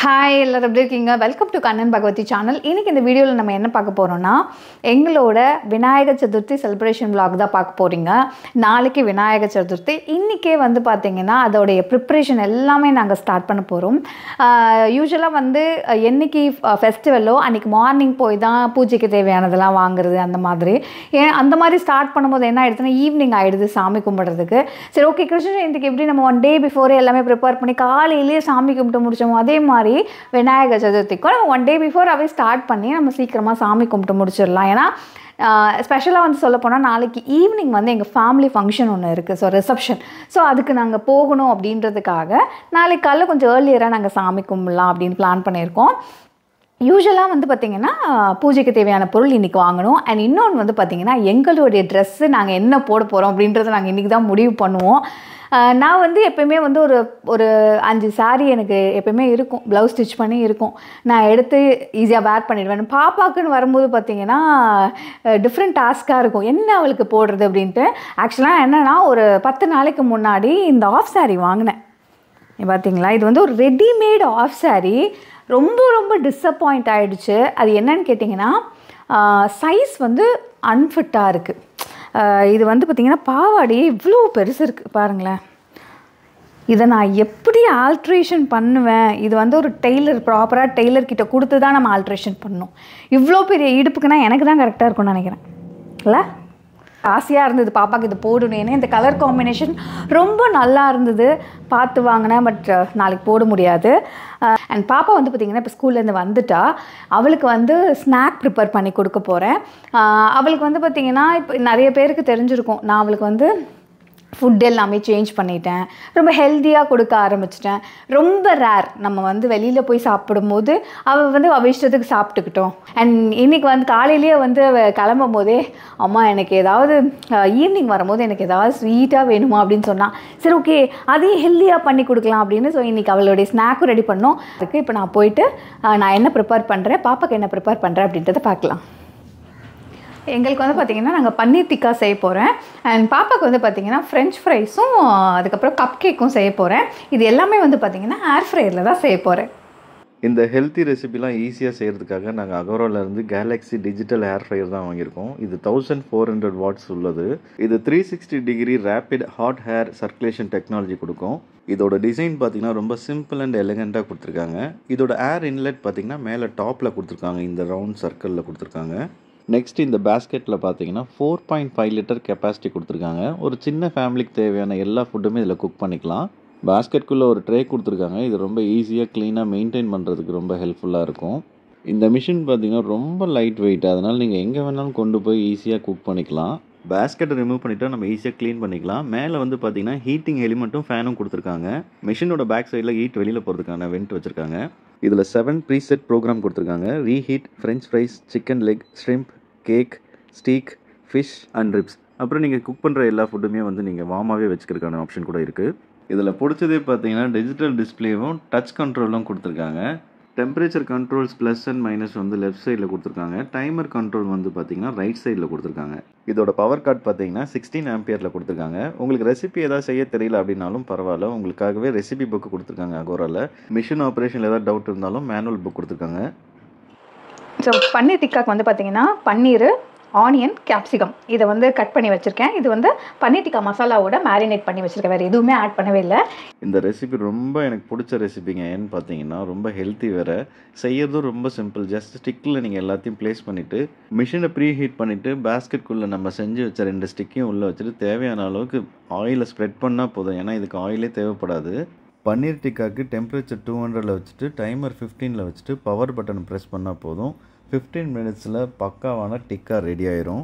Hi எல்லாரும் எப்படி இருக்கீங்க? Welcome to Kannan Bhagavathi channel. இன்றைக்கி இந்த வீடியோவில் நம்ம என்ன பார்க்க போகிறோம்னா, எங்களோட விநாயகர் சதுர்த்தி செலிப்ரேஷன் விலாக் தான் பார்க்க போகிறீங்க. நாளைக்கு விநாயகர் சதுர்த்தி. இன்றைக்கே வந்து பார்த்திங்கன்னா அதோடைய ப்ரிப்ரேஷன் எல்லாமே நாங்கள் ஸ்டார்ட் பண்ண போகிறோம். யூஸ்வலாக வந்து என்றைக்கு ஃபெஸ்டிவலோ அன்றைக்கி மார்னிங் போய் தான் பூஜைக்கு தேவையானதெல்லாம் வாங்குறது அந்த மாதிரி. அந்த மாதிரி ஸ்டார்ட் பண்ணும்போது என்ன ஆகிடுதுன்னா ஈவினிங் ஆகிடுது சாமி கும்பிட்றதுக்கு. சரி, ஓகே, கிருஷ்ண ஜெயந்திக்கு எப்படி நம்ம 1 day பிஃபோரே எல்லாமே ப்ரிப்பேர் பண்ணி காலையிலேயே சாமி கும்பிட்டு முடிச்சோமோ, அதே மாதிரி விநாயகர் சதுர்த்திக்கும் நம்ம 1 day பிஃபோராகவே ஸ்டார்ட் பண்ணி நம்ம சீக்கிரமாக சாமி கும்பிட்டு முடிச்சிடலாம். ஏன்னா ஸ்பெஷலாக வந்து சொல்ல போனால் நாளைக்கு ஈவினிங் வந்து எங்கள் ஃபேமிலி ஃபங்க்ஷன் ஒன்று இருக்குது, ஸோ ரிசப்ஷன். ஸோ அதுக்கு நாங்கள் போகணும் அப்படின்றதுக்காக நாளைக்கு காலையில் கொஞ்சம் ஏர்லியராக நாங்கள் சாமி கும்பிடலாம் அப்படின்னு பிளான் பண்ணியிருக்கோம். யூஸ்வலாக வந்து பார்த்திங்கன்னா பூஜைக்கு தேவையான பொருள் இன்றைக்கி வாங்கணும். அண்ட் இன்னொன்று வந்து பார்த்திங்கன்னா எங்களுடைய ட்ரெஸ்ஸு நாங்கள் என்ன போட போகிறோம் அப்படின்றத நாங்கள் இன்றைக்கி தான் முடிவு பண்ணுவோம். நான் வந்து எப்போயுமே வந்து ஒரு 5 saree எனக்கு எப்போயுமே இருக்கும், ப்ளவுஸ் ஸ்டிச் பண்ணி இருக்கும். நான் எடுத்து ஈஸியாக வேர் பண்ணிடுவேன். பாப்பாக்குன்னு வரும்போது பார்த்திங்கன்னா டிஃப்ரெண்ட் டாஸ்க்காக இருக்கும், என்ன அவளுக்கு போடுறது அப்படின்ட்டு. ஆக்சுவலாக என்னென்னா ஒரு 10 நாளைக்கு முன்னாடி இந்த ஆஃப் saree வாங்கினேன். பார்த்தீங்களா, இது வந்து ஒரு ரெடிமேட் ஆஃப் saree. ரொம்ப டிஸப்பாயிண்ட் ஆகிடுச்சு. அது என்னன்னு கேட்டிங்கன்னா சைஸ் வந்து அன்ஃபிட்டாக இருக்குது. இது வந்து பார்த்திங்கன்னா பாவாடி இவ்வளோ பெருசு இருக்குது பாருங்களேன். இதை நான் எப்படி ஆல்ட்ரேஷன் பண்ணுவேன்? இது வந்து ஒரு டெய்லர், ப்ராப்பராக டெய்லர்கிட்ட கொடுத்து தான் நம்ம ஆல்ட்ரேஷன் பண்ணணும். இவ்வளோ பெரிய இடுப்புக்குன்னா எனக்கு தான் கரெக்டாக இருக்கும்னு நினைக்கிறேன். இல்லை, ஆசையாக இருந்தது பாப்பாவுக்கு இது போடணுன்னு. இந்த கலர் காம்பினேஷன் ரொம்ப நல்லா இருந்தது, பார்த்து வாங்கினேன். பட் நாளைக்கு போட முடியாது. அண்ட் பாப்பா வந்து பார்த்திங்கன்னா இப்போ ஸ்கூல்லேருந்து வந்துட்டா. அவளுக்கு வந்து ஸ்நாக் ப்ரிப்பேர் பண்ணி கொடுக்க போகிறேன். அவளுக்கு வந்து பார்த்திங்கன்னா இப்போ நிறைய பேருக்கு தெரிஞ்சிருக்கும், நான் அவளுக்கு வந்து ஃபுட் எல்லாமே சேஞ்ச் பண்ணிட்டேன், ரொம்ப ஹெல்த்தியாக கொடுக்க ஆரம்பிச்சிட்டேன். ரொம்ப ரேர் நம்ம வந்து வெளியில் போய் சாப்பிடும்போது அவள் இஷ்டத்துக்கு சாப்பிட்டுக்கிட்டோம். அண்ட் இன்றைக்கி வந்து காலையிலேயே வந்து கிளம்பும் போதே அம்மா எனக்கு ஏதாவது ஈவினிங் வரும்போது எனக்கு ஏதாவது ஸ்வீட்டாக வேணுமா அப்படின்னு சொன்னான். சரி, ஓகே, அதையும் ஹெல்த்தியாக பண்ணி கொடுக்கலாம் அப்படின்னு. ஸோ இன்றைக்கி அவளுடைய ஸ்நாக்கும் ரெடி பண்ணோம். அதுக்கு இப்போ நான் போயிட்டு நான் என்ன ப்ரிப்பேர் பண்ணுறேன், பாப்பாக்கு என்ன ப்ரிப்பேர் பண்ணுறேன் அப்படின்றத பார்க்கலாம். எங்களுக்கு வந்து பார்த்திங்கன்னா நாங்கள் பன்னீர் டிக்கா செய்ய போகிறேன். அண்ட் பாப்பாவுக்கு வந்து பார்த்திங்கன்னா ஃப்ரெஞ்ச் ஃப்ரைஸும் அதுக்கப்புறம் கப் கேக்கும் செய்ய போகிறேன். இது எல்லாமே வந்து பார்த்திங்கன்னா ஏர் ஃப்ரையரில் தான் செய்ய போகிறேன். இந்த ஹெல்த்தி ரெசிபிலாம் ஈஸியாக செய்கிறதுக்காக நாங்கள் அகோராலேருந்து கேலக்ஸி டிஜிட்டல் ஏர் ஃப்ரையர் தான் வாங்கியிருக்கோம். இது 1400 watts உள்ளது. இது 360 degree rapid hot hair circulation technology கொடுக்கும். இதோட டிசைன் பார்த்திங்கன்னா ரொம்ப சிம்பிள் அண்ட் எலிகண்ட்டாக கொடுத்துருக்காங்க. இதோட ஏர் இன்லெட் பார்த்திங்கன்னா மேலே டாப்பில் கொடுத்துருக்காங்க, இந்த ரவுண்ட் சர்க்கிளில் கொடுத்துருக்காங்க. நெக்ஸ்ட் இந்த பேஸ்கெட்டில் பார்த்தீங்கன்னா 4.5 liter கெப்பாசிட்டி கொடுத்துருக்காங்க. ஒரு சின்ன ஃபேமிலிக்கு தேவையான எல்லா ஃபுட்டுமே இதில் குக் பண்ணிக்கலாம். பேஸ்கெட்குள்ளே ஒரு ட்ரே கொடுத்துருக்காங்க. இது ரொம்ப ஈஸியாக க்ளீனாக மெயின்டைன் பண்ணுறதுக்கு ரொம்ப ஹெல்ப்ஃபுல்லாக இருக்கும். இந்த மிஷின் பார்த்திங்கன்னா ரொம்ப லைட் வெயிட், அதனால் நீங்கள் எங்கே வேணாலும் கொண்டு போய் ஈஸியாக குக் பண்ணிக்கலாம். பேஸ்கெட்டை ரிமூவ் பண்ணிவிட்டு நம்ம ஈஸியாக க்ளீன் பண்ணிக்கலாம். மேலே வந்து பார்த்திங்கன்னா ஹீட்டிங் எலிமெண்ட்டும் ஃபேனும் கொடுத்துருக்காங்க. மிஷினோட பேக் சைடில் ஹீட் வெளியில் போகிறதுக்கான வெண்ட் வச்சுருக்காங்க. இதில் 7 ப்ரீசெட் ப்ரோக்ராம் கொடுத்துருக்காங்க. Reheat, French fries, chicken leg, shrimp, cake, steak, fish and ribs. அப்புறம் நீங்கள் குக் பண்ணுற எல்லா ஃபுட்டுமே வந்து நீங்கள் வார்மாகவே வச்சுக்கிறதுக்கான ஆப்ஷன் கூட இருக்குது. இதில் பிடிச்சதே பார்த்தீங்கன்னா டிஜிட்டல் டிஸ்பிளேவும் டச் கண்ட்ரோலும் கொடுத்துருக்காங்க. Temperature controls plus and minus வந்து லெஃப்ட் சைடில் கொடுத்துருக்காங்க. டைமர் கண்ட்ரோல் வந்து பார்த்தீங்கன்னா ரைட் சைடில் கொடுத்துருக்காங்க. இதோட பவர் கார்ட் பார்த்தீங்கன்னா 16 ஆம்பியரில் கொடுத்துருக்காங்க. உங்களுக்கு ரெசிபி ஏதாவது செய்ய தெரியல அப்படின்னாலும் பரவாயில்ல, உங்களுக்காகவே ரெசிபி புக்கு கொடுத்துருக்காங்க அகோராவில். மிஷின் ஆப்ரேஷனில் ஏதாவது டவுட் இருந்தாலும் மேனுவல் புக் கொடுத்துருக்காங்க. ஸோ பன்னீர் டிக்காக்கு வந்து பார்த்திங்கன்னா பன்னீர், ஆனியன், கேப்சிகம் இதை வந்து கட் பண்ணி வச்சுருக்கேன். இது வந்து பன்னீர் டிக்கா மசாலாவோட மேரினேட் பண்ணி வச்சுருக்கேன், வேறு எதுவுமே ஆட் பண்ணவே இல்லை. இந்த ரெசிபி ரொம்ப எனக்கு பிடிச்ச ரெசிபிங்க. ஏன்னு பார்த்தீங்கன்னா ரொம்ப ஹெல்த்தி வேறு, செய்யறதும் ரொம்ப சிம்பிள். ஜஸ்ட் ஸ்டிக்கில் நீங்கள் எல்லாத்தையும் ப்ளேஸ் பண்ணிவிட்டு மிஷினை ப்ரீ ஹீட் பண்ணிவிட்டு பேஸ்கெட்குள்ளே நம்ம செஞ்சு வச்ச 2 ஸ்டிக்கையும் உள்ளே வச்சுட்டு தேவையான அளவுக்கு ஆயிலை ஸ்ப்ரெட் பண்ணால் போதும். ஏன்னா இதுக்கு ஆயிலே தேவைப்படாது. பன்னீர் டிக்காக்கு டெம்பரேச்சர் 200 வச்சுட்டு டைமர் 15 வச்சுட்டு பவர் பட்டன் ப்ரெஸ் பண்ணால் போதும். 15 minutes பக்காவான டிக்கா ரெடி ஆயிரும்.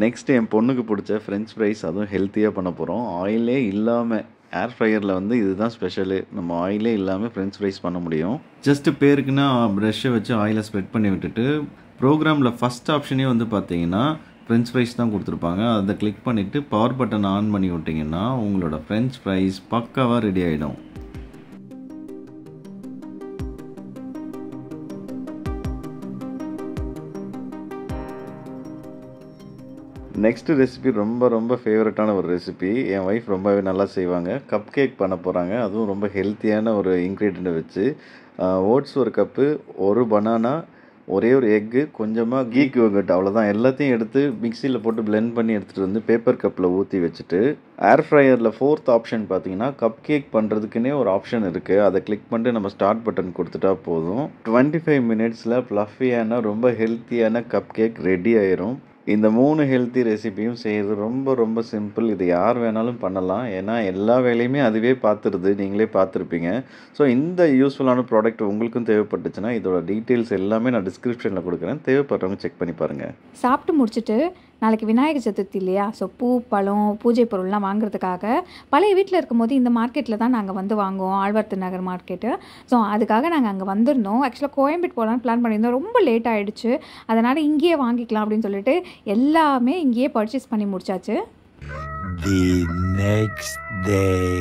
நெக்ஸ்ட் என் பொண்ணுக்கு பிடிச்ச ஃப்ரெஞ்ச் ஃப்ரைஸ், அதுவும் ஹெல்த்தியாக பண்ண போகிறோம். ஆயிலே இல்லாமல் ஏர் ஃப்ரையரில் வந்து இதுதான் ஸ்பெஷலு. நம்ம ஆயிலே இல்லாமல் ஃப்ரெஞ்ச் ஃப்ரைஸ் பண்ண முடியும். ஜஸ்ட்டு பேருக்குன்னா ப்ரெஷ்ஷை வச்சு ஆயிலை ஸ்ப்ரெட் பண்ணி விட்டுட்டு ப்ரோக்ராமில் ஃபஸ்ட் ஆப்ஷனே வந்து பார்த்தீங்கன்னா ஃப்ரெஞ்ச் ஃப்ரைஸ் தான் கொடுத்துருப்பாங்க. அதை கிளிக் பண்ணிவிட்டு பவர் பட்டன் ஆன் பண்ணி விட்டிங்கன்னா உங்களோட ஃப்ரெஞ்ச் ஃப்ரைஸ் பக்காவாக ரெடி ஆகிடும். நெக்ஸ்ட்டு ரெசிபி ரொம்ப ரொம்ப ஃபேவரட்டான ஒரு ரெசிபி. என் ஒய்ஃப் ரொம்பவே நல்லா செய்வாங்க. கப் கேக் பண்ண போகிறாங்க. அதுவும் ரொம்ப ஹெல்த்தியான ஒரு இன்க்ரீடியண்ட்டை வச்சு. ஓட்ஸ் 1 கப்பு, 1 பனானா, ஒரே ஒரு எக்கு, கொஞ்சமாக கீக் யோகர்ட், அவ்வளோதான். எல்லாத்தையும் எடுத்து மிக்சியில் போட்டு பிளெண்ட் பண்ணி எடுத்துகிட்டு வந்து பேப்பர் கப்பில் ஊற்றி வச்சுட்டு, ஏர் ஃப்ரையரில் 4th ஆப்ஷன் பார்த்தீங்கன்னா, கப் கேக் பண்ணுறதுக்குன்னே ஒரு ஆப்ஷன் இருக்குது. அதை கிளிக் பண்ணிட்டு நம்ம ஸ்டார்ட் பட்டன் கொடுத்துட்டா போதும். 25 மினிட்ஸில் ஃப்ளஃபியான ரொம்ப ஹெல்த்தியான கப் கேக் ரெடி ஆயிரும். இந்த 3 ஹெல்த்தி ரெசிபியும் செய்கிறது ரொம்ப ரொம்ப சிம்பிள். இது யார் வேணாலும் பண்ணலாம். ஏன்னா எல்லா வேலையுமே அதுவே பார்த்துருது. நீங்களே பார்த்துருப்பீங்க. ஸோ இந்த யூஸ்ஃபுல்லான ப்ராடக்ட் உங்களுக்கும் தேவைப்பட்டுச்சுன்னா, இதோட டீட்டெயில்ஸ் எல்லாமே நான் டிஸ்கிரிப்ஷனில் கொடுக்குறேன். தேவைப்படுறவங்க செக் பண்ணி பாருங்கள். சாப்பிட்டு முடிச்சுட்டு நாளைக்கு விநாயகர் சதுர்த்தி இல்லையா? ஸோ பூ, பழம், பூஜை பொருள்லாம் வாங்குறதுக்காக பழைய வீட்டில் இருக்கும்போது இந்த மார்க்கெட்டில் தான் நாங்கள் வந்து வாங்குவோம். ஆழ்வார்த்து நகர் மார்க்கெட்டு. ஸோ அதுக்காக நாங்கள் அங்கே வந்திருந்தோம். ஆக்சுவலாக கோயம்பேடு போகலான்னு பிளான் பண்ணியிருந்தோம். ரொம்ப லேட் ஆகிடுச்சு. அதனால் இங்கேயே வாங்கிக்கலாம் அப்படின்னு சொல்லிட்டு எல்லாமே இங்கேயே பர்ச்சேஸ் பண்ணி முடிச்சாச்சு. The next day.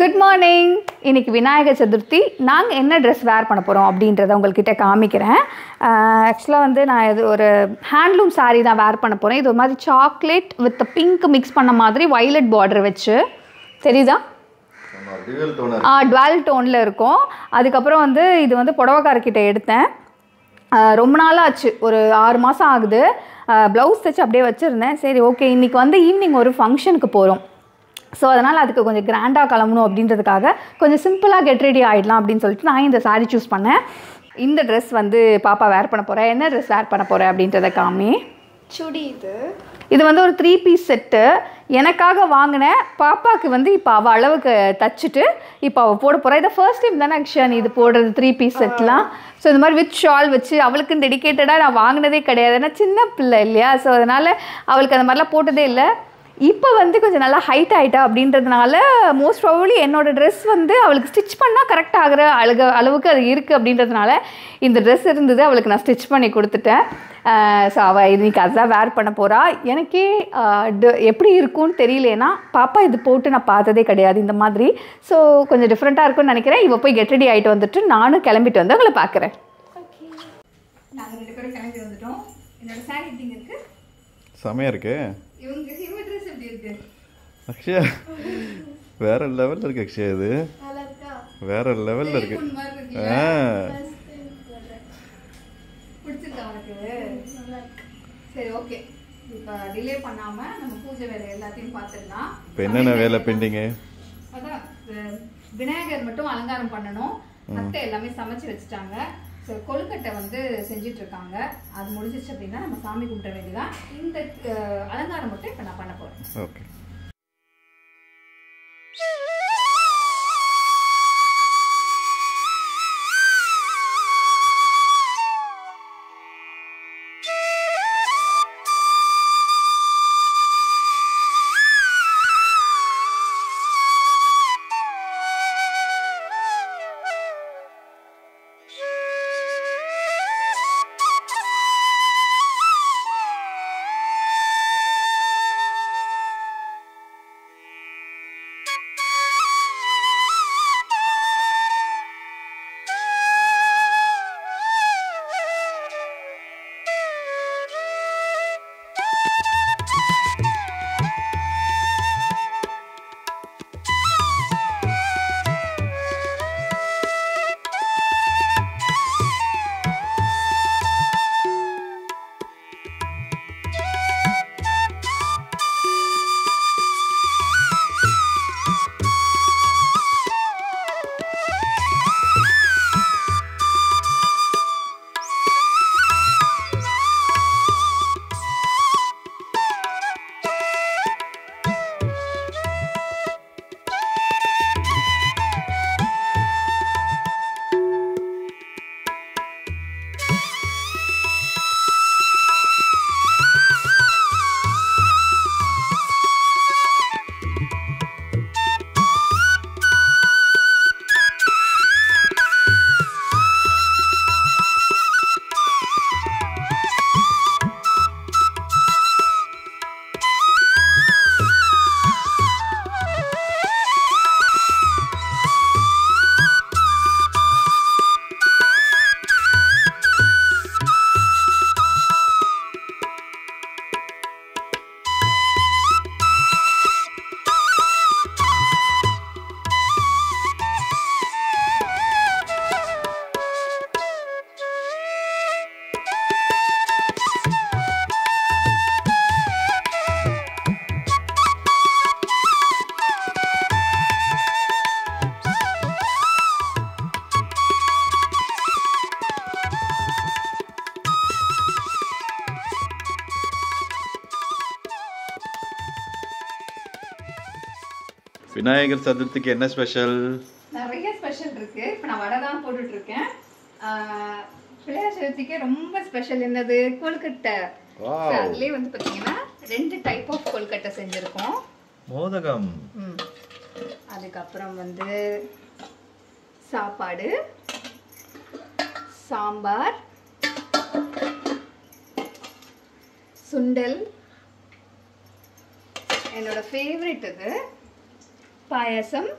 Good morning. இன்றைக்கி விநாயகர் சதுர்த்தி. நாங்கள் என்ன ட்ரெஸ் வேர் பண்ண போகிறோம் அப்படின்றத உங்கள்கிட்ட காமிக்கிறேன். ஆக்சுவலாக வந்து நான் இது ஒரு ஹேண்ட்லூம் சாரீ தான் வேர் பண்ண போகிறேன். இது ஒரு மாதிரி சாக்லேட் வித் பிங்க் மிக்ஸ் பண்ண மாதிரி வைலட் பார்டர் வச்சு, தெரியுதா? டுவெல் டோனில் இருக்கும். அதுக்கப்புறம் வந்து இது வந்து புடவைக்காரர்கிட்ட எடுத்தேன். ரொம்ப நாளாச்சு, ஒரு 6 மாதம் ஆகுது. ப்ளவுஸ் தைச்சு அப்படியே வச்சுருந்தேன். சரி ஓகே, இன்றைக்கி வந்து ஈவினிங் ஒரு ஃபங்க்ஷனுக்கு போகிறோம். ஸோ அதனால் அதுக்கு கொஞ்சம் கிராண்டாக கிளம்பணும் அப்படின்றதுக்காக கொஞ்சம் சிம்பிளாக கெட் ரெடி ஆகிடலாம் அப்படின்னு சொல்லிட்டு நான் இந்த சாரீ சூஸ் பண்ணேன். இந்த ட்ரெஸ் வந்து பாப்பா வேர் பண்ண போகிறேன். என்ன ட்ரெஸ் வேர் பண்ண போகிறேன் அப்படின்றத காமி. சுடி இது வந்து ஒரு 3 பீஸ் செட்டு. எனக்காக வாங்கினேன். பாப்பாவுக்கு வந்து இப்போ அவள் அளவுக்கு தச்சுட்டு இப்போ அவள் போட போகிறா. இதை ஃபர்ஸ்ட் டைம் தானே ஆக்ஷன் இது போடுறது 3 பீஸ் செட்லாம். ஸோ இந்த மாதிரி வித் ஷால் வச்சு அவளுக்குன்னு டெடிக்கேட்டடாக நான் வாங்கினதே கிடையாது. ஏன்னா சின்ன பிள்ளை இல்லையா? ஸோ அதனால் அவளுக்கு அந்த மாதிரிலாம் போட்டதே இல்லை. இப்போ வந்து கொஞ்சம் நல்லா ஹைட் ஆகிட்டா அப்படின்றதுனால மோஸ்ட் ப்ராபப்ளி என்னோடய ட்ரெஸ் வந்து அவளுக்கு ஸ்டிச் பண்ணால் கரெக்டாக ஆகிற அளவுக்கு அது இருக்குது அப்படின்றதுனால இந்த ட்ரெஸ் இருந்தது. அவளுக்கு நான் ஸ்டிச் பண்ணி கொடுத்துட்டேன். ஸோ அவள் இன்றைக்கி அதுதான் வேர் பண்ண போகிறா. எனக்கே எப்படி இருக்கும்னு தெரியலேன்னா, பாப்பா இது போட்டு நான் பார்த்ததே கிடையாது இந்த மாதிரி. ஸோ கொஞ்சம் டிஃப்ரெண்ட்டாக இருக்கும்னு நினைக்கிறேன். இவள் போய் கெட் ரெடி ஆகிட்டு வந்துட்டு நானும் கிளம்பிட்டு வந்து உங்களை பார்க்குறேன். நாங்கள் 2 பேரும் கிளம்பி வந்துட்டோம். என்னோடய சாரி எப்படிங்க இருக்குது? செமையாக இருக்கு. இவங்க ட்ரெஸ் எப்படி இருக்கு? அக்ஷயா வேற லெவலில் இருக்கு. அக்ஷயா இது வேற லெவலில் இருக்கு. பிடிச்சிருக்கா உனக்கு? சரி ஓகே, இப்போ டிலே பண்ணாமல் நம்ம பூஜை வேலை எல்லாத்தையும் பார்த்துடலாம். இப்போ என்னென்ன வேலை பெண்டிங்கு? அதான் விநாயகர் மட்டும் அலங்காரம் பண்ணணும். அத்தை எல்லாமே சமைச்சு வச்சுட்டாங்க. ஸோ கொழுக்கட்டை வந்து செஞ்சிட்டு இருக்காங்க. அது முடிஞ்சிச்சு அப்படின்னா நம்ம சாமி கும்பிட வேண்டியதான். இந்த அலங்காரம் மட்டும் இப்போ நான் பண்ண போகிறேன். ஓகே. விநாயகர் சதுர்த்திக்கு என்ன ஸ்பெஷல்? நிறைய ஸ்பெஷல் இருக்கு. இப்போ நான் வடை தான் போட்டுட்டு இருக்கேன். பிள்ளையார் சதுர்த்திக்கு ரொம்ப ஸ்பெஷல் என்னது? கொழுக்கட்டை. அதுலேயே வந்து பார்த்தீங்கன்னா 2 டைப் ஆஃப் கொழுக்கட்டை செஞ்சுருக்கோம். மோதகம். அதுக்கப்புறம் வந்து சாப்பாடு, சாம்பார், சுண்டல், என்னோட ஃபேவரட் இது பாயாசம்.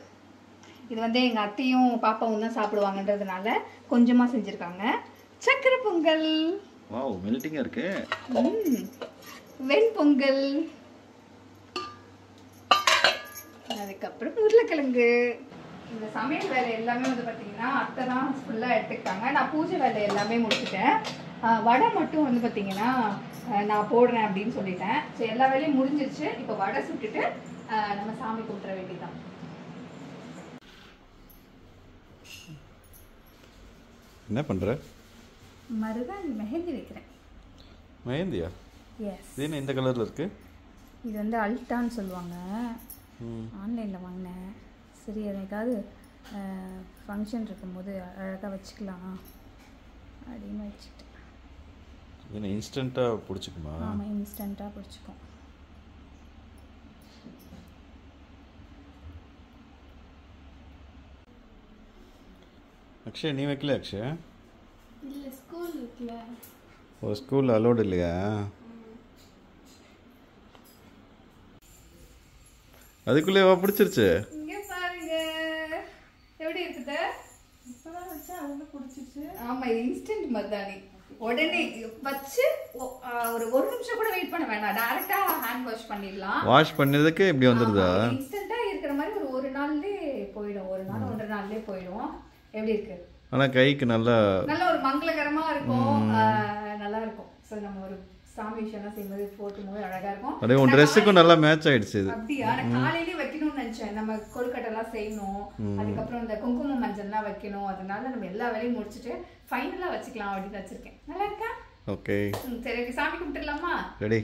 இது வந்து எங்கள் அத்தையும் பாப்பாவும் தான் சாப்பிடுவாங்கன்றதுனால கொஞ்சமாக செஞ்சுருக்காங்க. சக்கரை பொங்கல். வாவ், மெல்டிங்காக இருக்கு. வெண்பொங்கல். அதுக்கப்புறம் உருளைக்கிழங்கு. இந்த சமையல் வேலை எல்லாமே வந்து பார்த்தீங்கன்னா அத்தை தான் ஃபுல்லாக எடுத்துக்கிட்டாங்க. நான் பூஜை வேலை எல்லாமே முடிச்சுட்டேன். வடை மட்டும் வந்து பார்த்தீங்கன்னா நான் போடுறேன் அப்படின்னு சொல்லிட்டேன். ஸோ எல்லா வேலையும் முடிஞ்சிருச்சு. இப்போ வடை சுட்டுட்டு நம்ம சாமி கும்பிட்ற வேண்டியதான். என்ன பண்ணுற? மருதாணி மெஹந்தி வைக்கிறேன். மெஹந்தியா? எஸ். இது என்ன இந்த கலரில் இருக்கு? இது வந்து அல்டான்னு சொல்லுவாங்க. ஆன்லைனில் வாங்கினேன். சரி எனக்காவது ஃபங்க்ஷன் இருக்கும்போது அழகாக வச்சுக்கலாம் அப்படின்னு வச்சுக்கிட்டேன். என்ன இன்ஸ்டண்ட்டாக பிடிச்சிக்குமா? ஆமாம், இன்ஸ்டண்ட்டாக பிடிச்சிக்கும். அக்ஷய் நீ வைக்கல? அக்ஷய் இல்லை, ஸ்கூல் வைக்கல. ஓ, ஸ்கூலில் அலோடு இல்லையா? அதுக்குள்ளே பிடிச்சிருச்சு. இங்கே பாருங்க எப்படி இருக்குது. இப்போதான் வச்சா அது பிடிச்சிருச்சு. ஆமாம், இன்ஸ்டன்ட் மருதாணி. உடனே வச்சு ஒரு நிமிஷம் கூட வெயிட் பண்ண வேண்டாம். டைரக்டா ஹேண்ட் வாஷ் பண்ணிடலாம். வாஷ் பண்ணதுக்கு இப்படி வந்துடுதா? இன்ஸ்டன்ட்டா இருக்கிற மாதிரி ஒரு நாள்லயே போயிடும். ஒரு நாள் 1.5 நாள்லயே போயிடும். எப்படி இருக்கு? ஆனா கைக்கு நல்லா ஒரு மங்களகரமா இருக்கும். நல்லா இருக்கும். ஸோ நம்ம ஒரு சாமி விஷயம்லாம் செய்யும்போது போட்டும்போது அழகா இருக்கும். அதே உன் ட்ரெஸ்ஸுக்கும் நல்லா மேட்ச் ஆயிடுச்சு இது. அப்படியா? நான் காலையிலேயே வைக்கணும்னு நினைச்சேன். நம்ம கொழுக்கட்டெல்லாம் செய்யணும், அதுக்கப்புறம் இந்த குங்குமம் மஞ்சள்லாம் வைக்கணும். அதனால நம்ம எல்லா வேலையும் முடிச்சுட்டு ஃபைனலா வச்சுக்கலாம் அப்படின்னு வச்சிருக்கேன். நல்லா இருக்கா? ஓகே, சரி, சாமி கும்பிட்டுலாமா? ரெடி.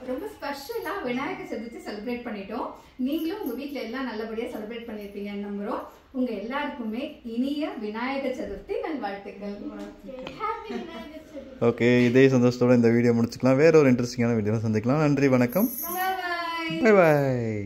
ரொம்ப ஸ்பெஷலா விநாயகர் சதுர்த்தி செலிப்ரேட் பண்ணிட்டோம். நீங்களும் உங்க வீட்ல எல்லாம் நல்லபடியா செலிப்ரேட் பண்ணிருப்பீங்கன்னு நம்புறோம். உங்க எல்லாருக்குமே இனிய விநாயகர் சதுர்த்தி நல்வாழ்த்துக்கள். ஓகே, இதே சந்தோஷத்தோட இந்த வீடியோ முடிச்சுக்கலாம். வேற ஒரு இன்ட்ரெஸ்டிங்கான வீடியோ சந்திக்கலாம். நன்றி, வணக்கம், பை பாய்.